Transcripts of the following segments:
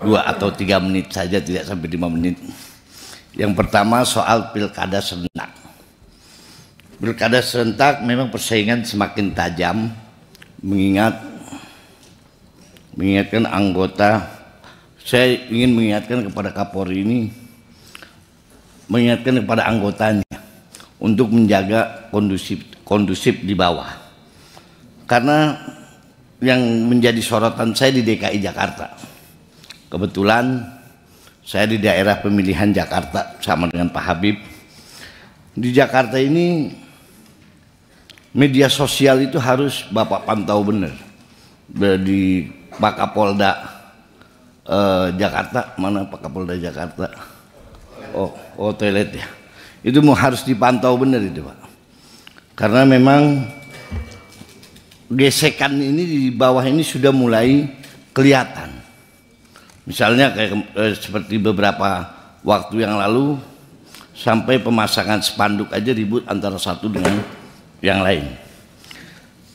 2 atau 3 menit saja, tidak sampai 5 menit. Yang pertama soal pilkada serentak. Pilkada serentak memang persaingan semakin tajam, mengingatkan anggota. Saya ingin mengingatkan kepada Kapolri ini, mengingatkan kepada anggotanya untuk menjaga kondusif di bawah. Karena yang menjadi sorotan saya di DKI Jakarta, kebetulan saya di daerah pemilihan Jakarta sama dengan Pak Habib. Di Jakarta ini media sosial itu harus Bapak pantau benar. Di Pak Kapolda Jakarta, mana Pak Kapolda Jakarta? Oh toilet ya. Itu harus dipantau benar itu Pak. Karena memang gesekan ini di bawah ini sudah mulai kelihatan. Misalnya kayak seperti beberapa waktu yang lalu sampai pemasangan spanduk aja ribut antara satu dengan yang lain.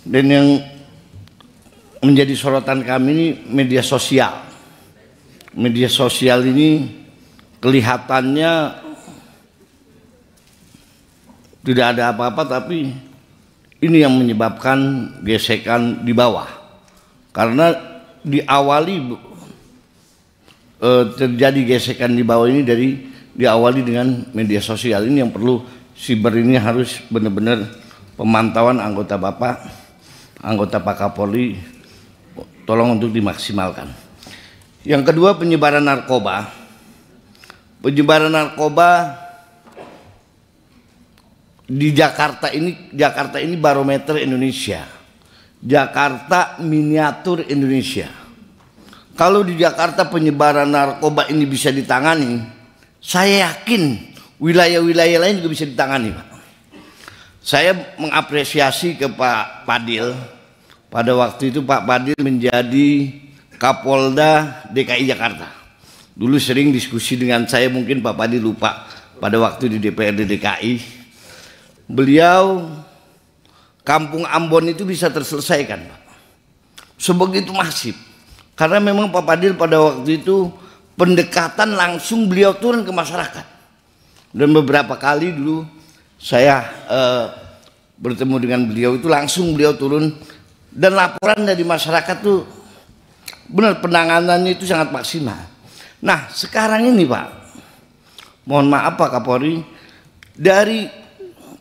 Dan yang menjadi sorotan kami ini media sosial. Media sosial ini kelihatannya tidak ada apa-apa, tapi ini yang menyebabkan gesekan di bawah. Karena diawali terjadi gesekan di bawah ini diawali dengan media sosial. Ini yang perlu siber ini harus benar-benar pemantauan anggota Bapak, anggota Pak Kapolri, tolong untuk dimaksimalkan. Yang kedua, penyebaran narkoba. Penyebaran narkoba di Jakarta ini barometer Indonesia. Jakarta miniatur Indonesia. Kalau di Jakarta penyebaran narkoba ini bisa ditangani, saya yakin wilayah-wilayah lain juga bisa ditangani, Pak. Saya mengapresiasi ke Pak Padil. Pada waktu itu Pak Padil menjadi Kapolda DKI Jakarta. Dulu sering diskusi dengan saya, mungkin Pak Padil lupa, pada waktu di DPRD DKI. Beliau Kampung Ambon itu bisa terselesaikan, Pak. Sebegitu masif. Karena memang Pak Padil pada waktu itu pendekatan langsung beliau turun ke masyarakat. Dan beberapa kali dulu saya bertemu dengan beliau itu langsung beliau turun, dan laporan dari masyarakat tuh benar penanganannya itu sangat maksimal. Nah sekarang ini Pak, mohon maaf Pak Kapolri, dari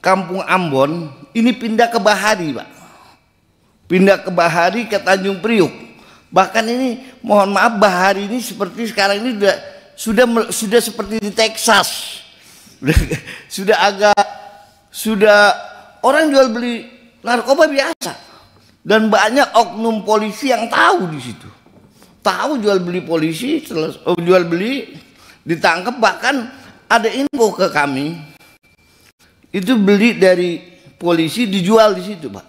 Kampung Ambon ini pindah ke Bahari Pak, pindah ke Bahari, ke Tanjung Priuk. Bahkan ini mohon maaf, Bahari ini seperti sekarang ini sudah seperti di Texas. Sudah orang jual beli narkoba biasa. Dan banyak oknum polisi yang tahu di situ. Tahu jual beli polisi, jual beli, ditangkap, bahkan ada info ke kami. Itu beli dari polisi dijual di situ, Pak.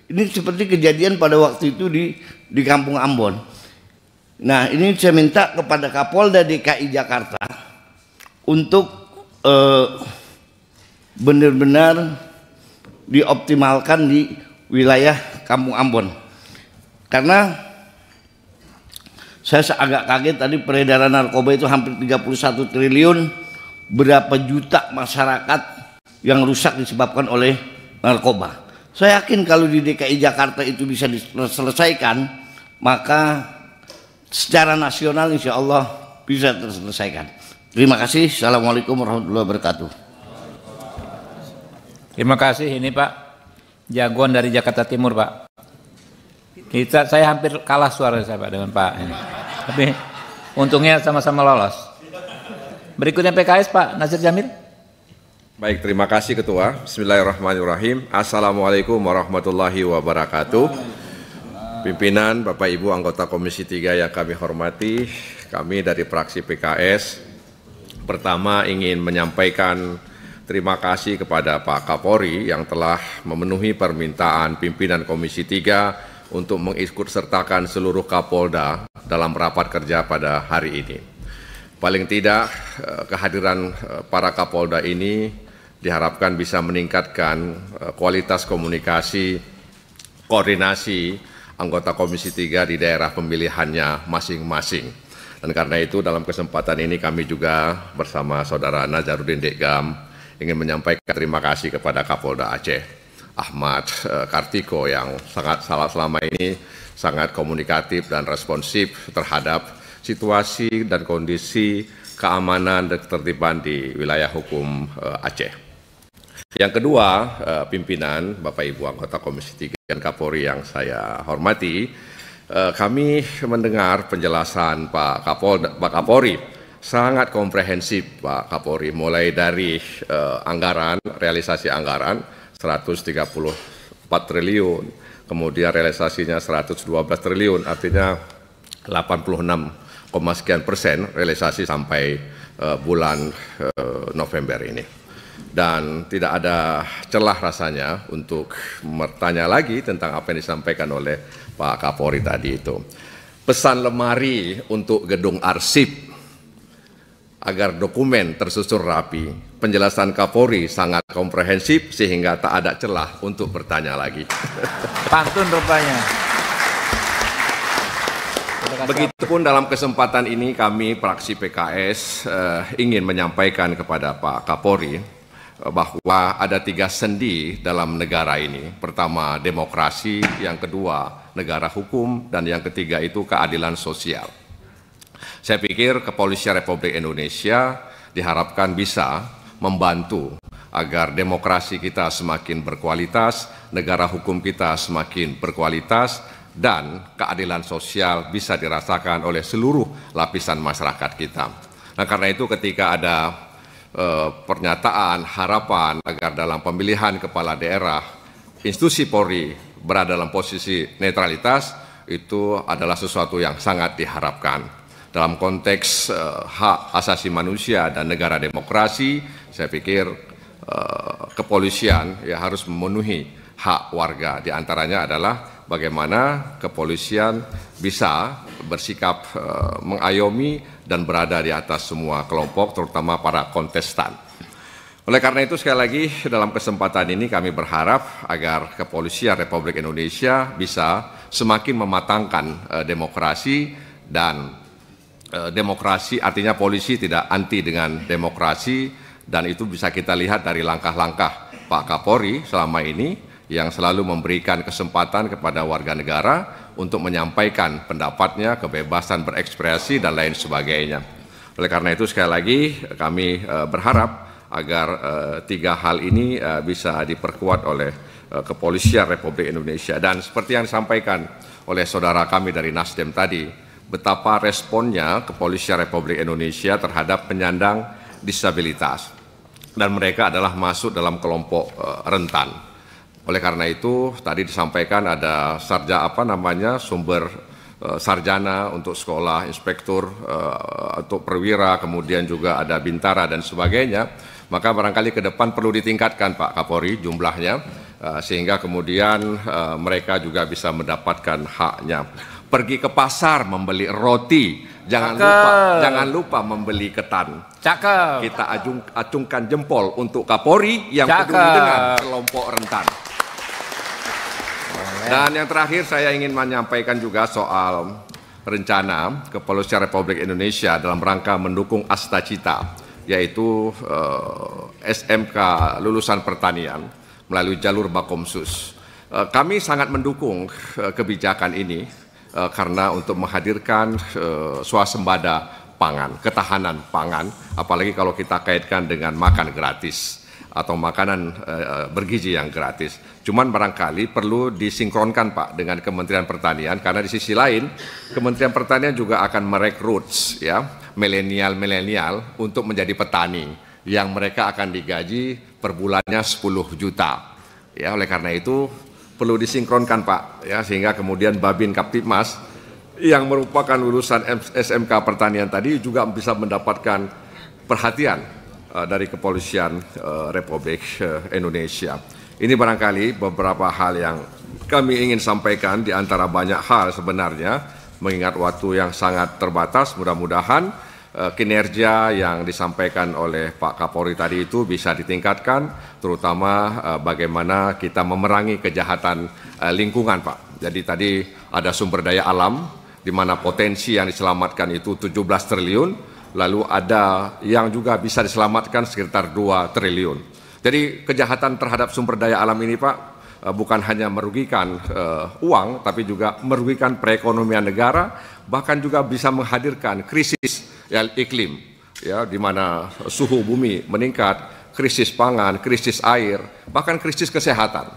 Ini seperti kejadian pada waktu itu di Kampung Ambon. Nah ini saya minta kepada Kapolda DKI Jakarta untuk benar-benar dioptimalkan di wilayah Kampung Ambon. Karena saya agak kaget tadi, peredaran narkoba itu hampir 31 triliun, berapa juta masyarakat yang rusak disebabkan oleh narkoba. Saya yakin kalau di DKI Jakarta itu bisa diselesaikan, maka secara nasional insya Allah bisa terselesaikan. Terima kasih. Assalamualaikum warahmatullahi wabarakatuh. Terima kasih. Ini Pak jagoan dari Jakarta Timur Pak. Saya hampir kalah suara saya Pak dengan Pak ini. Tapi untungnya sama-sama lolos. Berikutnya PKS Pak Nasir Jamil. Baik, terima kasih Ketua. Bismillahirrahmanirrahim. Assalamualaikum warahmatullahi wabarakatuh. Pimpinan, Bapak Ibu anggota Komisi 3 yang kami hormati, kami dari fraksi PKS pertama ingin menyampaikan terima kasih kepada Pak Kapolri yang telah memenuhi permintaan pimpinan Komisi 3 untuk mengikutsertakan seluruh Kapolda dalam rapat kerja pada hari ini. Paling tidak kehadiran para Kapolda ini diharapkan bisa meningkatkan kualitas komunikasi, koordinasi anggota Komisi 3 di daerah pemilihannya masing-masing. Dan karena itu dalam kesempatan ini kami juga bersama Saudara Nazarudin Dekgam ingin menyampaikan terima kasih kepada Kapolda Aceh, Ahmad Kartiko, yang selama ini sangat komunikatif dan responsif terhadap situasi dan kondisi keamanan dan ketertiban di wilayah hukum Aceh. Yang kedua, pimpinan, Bapak Ibu anggota Komisi 3 dan Kapolri yang saya hormati, kami mendengar penjelasan Pak Kapolri sangat komprehensif, Pak Kapolri, mulai dari anggaran, realisasi anggaran 134 triliun, kemudian realisasinya 112 triliun, artinya 86, sekian persen realisasi sampai bulan November ini. Dan tidak ada celah rasanya untuk bertanya lagi tentang apa yang disampaikan oleh Pak Kapolri tadi itu. Pesan lemari untuk gedung arsip agar dokumen tersusun rapi. Penjelasan Kapolri sangat komprehensif sehingga tak ada celah untuk bertanya lagi. Pantun rupanya. Begitupun dalam kesempatan ini kami fraksi PKS ingin menyampaikan kepada Pak Kapolri bahwa ada 3 sendi dalam negara ini. Pertama, demokrasi, yang kedua, negara hukum, dan yang ketiga itu keadilan sosial. Saya pikir Kepolisian Republik Indonesia diharapkan bisa membantu agar demokrasi kita semakin berkualitas, negara hukum kita semakin berkualitas, dan keadilan sosial bisa dirasakan oleh seluruh lapisan masyarakat kita. Nah, karena itu ketika ada pernyataan harapan agar dalam pemilihan kepala daerah institusi Polri berada dalam posisi netralitas, itu adalah sesuatu yang sangat diharapkan. Dalam konteks hak asasi manusia dan negara demokrasi, saya pikir kepolisian ya harus memenuhi hak warga. Di antaranya adalah bagaimana kepolisian bisa bersikap mengayomi dan berada di atas semua kelompok, terutama para kontestan. Oleh karena itu, sekali lagi dalam kesempatan ini kami berharap agar Kepolisian Republik Indonesia bisa semakin mematangkan demokrasi, dan demokrasi artinya polisi tidak anti dengan demokrasi, dan itu bisa kita lihat dari langkah-langkah Pak Kapolri selama ini yang selalu memberikan kesempatan kepada warga negara untuk menyampaikan pendapatnya, kebebasan berekspresi, dan lain sebagainya. Oleh karena itu, sekali lagi kami berharap agar 3 hal ini bisa diperkuat oleh Kepolisian Republik Indonesia. Dan seperti yang disampaikan oleh saudara kami dari Nasdem tadi, betapa responnya Kepolisian Republik Indonesia terhadap penyandang disabilitas. Dan mereka adalah masuk dalam kelompok rentan. Oleh karena itu, tadi disampaikan ada sumber sarjana untuk sekolah, inspektur untuk perwira, kemudian juga ada bintara dan sebagainya. Maka barangkali ke depan perlu ditingkatkan Pak Kapolri jumlahnya, sehingga kemudian mereka juga bisa mendapatkan haknya. Pergi ke pasar membeli roti, jangan lupa membeli ketan. Cakep. Kita acungkan jempol untuk Kapolri yang peduli dengan kelompok rentan. Dan yang terakhir saya ingin menyampaikan juga soal rencana Kepolisian Republik Indonesia dalam rangka mendukung Astacita, yaitu SMK lulusan pertanian melalui jalur Bakomsus. Kami sangat mendukung kebijakan ini karena untuk menghadirkan swasembada pangan, ketahanan pangan, apalagi kalau kita kaitkan dengan makan gratis atau makanan bergizi yang gratis. Cuman barangkali perlu disinkronkan Pak dengan Kementerian Pertanian, karena di sisi lain Kementerian Pertanian juga akan merekrut ya milenial untuk menjadi petani yang mereka akan digaji per bulannya 10 juta. Ya, oleh karena itu perlu disinkronkan Pak ya, sehingga kemudian Babin Kaptipmas yang merupakan lulusan SMK Pertanian tadi juga bisa mendapatkan perhatian dari Kepolisian Republik Indonesia. Ini barangkali beberapa hal yang kami ingin sampaikan di antara banyak hal sebenarnya, mengingat waktu yang sangat terbatas. Mudah-mudahan kinerja yang disampaikan oleh Pak Kapolri tadi itu bisa ditingkatkan, terutama bagaimana kita memerangi kejahatan lingkungan Pak. Jadi tadi ada sumber daya alam, di mana potensi yang diselamatkan itu 17 triliun, lalu ada yang juga bisa diselamatkan sekitar 2 triliun. Jadi kejahatan terhadap sumber daya alam ini Pak, bukan hanya merugikan uang, tapi juga merugikan perekonomian negara, bahkan juga bisa menghadirkan krisis iklim, ya, di mana suhu bumi meningkat, krisis pangan, krisis air, bahkan krisis kesehatan.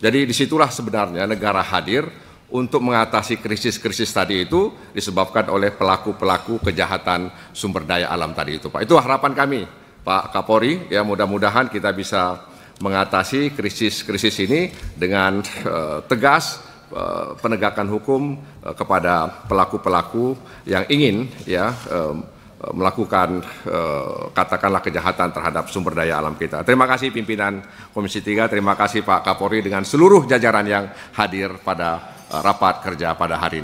Jadi disitulah sebenarnya negara hadir untuk mengatasi krisis-krisis tadi itu disebabkan oleh pelaku-pelaku kejahatan sumber daya alam tadi itu, Pak. Itu harapan kami, Pak Kapolri, ya mudah-mudahan kita bisa mengatasi krisis-krisis ini dengan tegas penegakan hukum kepada pelaku-pelaku yang ingin ya melakukan katakanlah kejahatan terhadap sumber daya alam kita. Terima kasih pimpinan Komisi 3, terima kasih Pak Kapolri dengan seluruh jajaran yang hadir pada rapat kerja pada hari ini.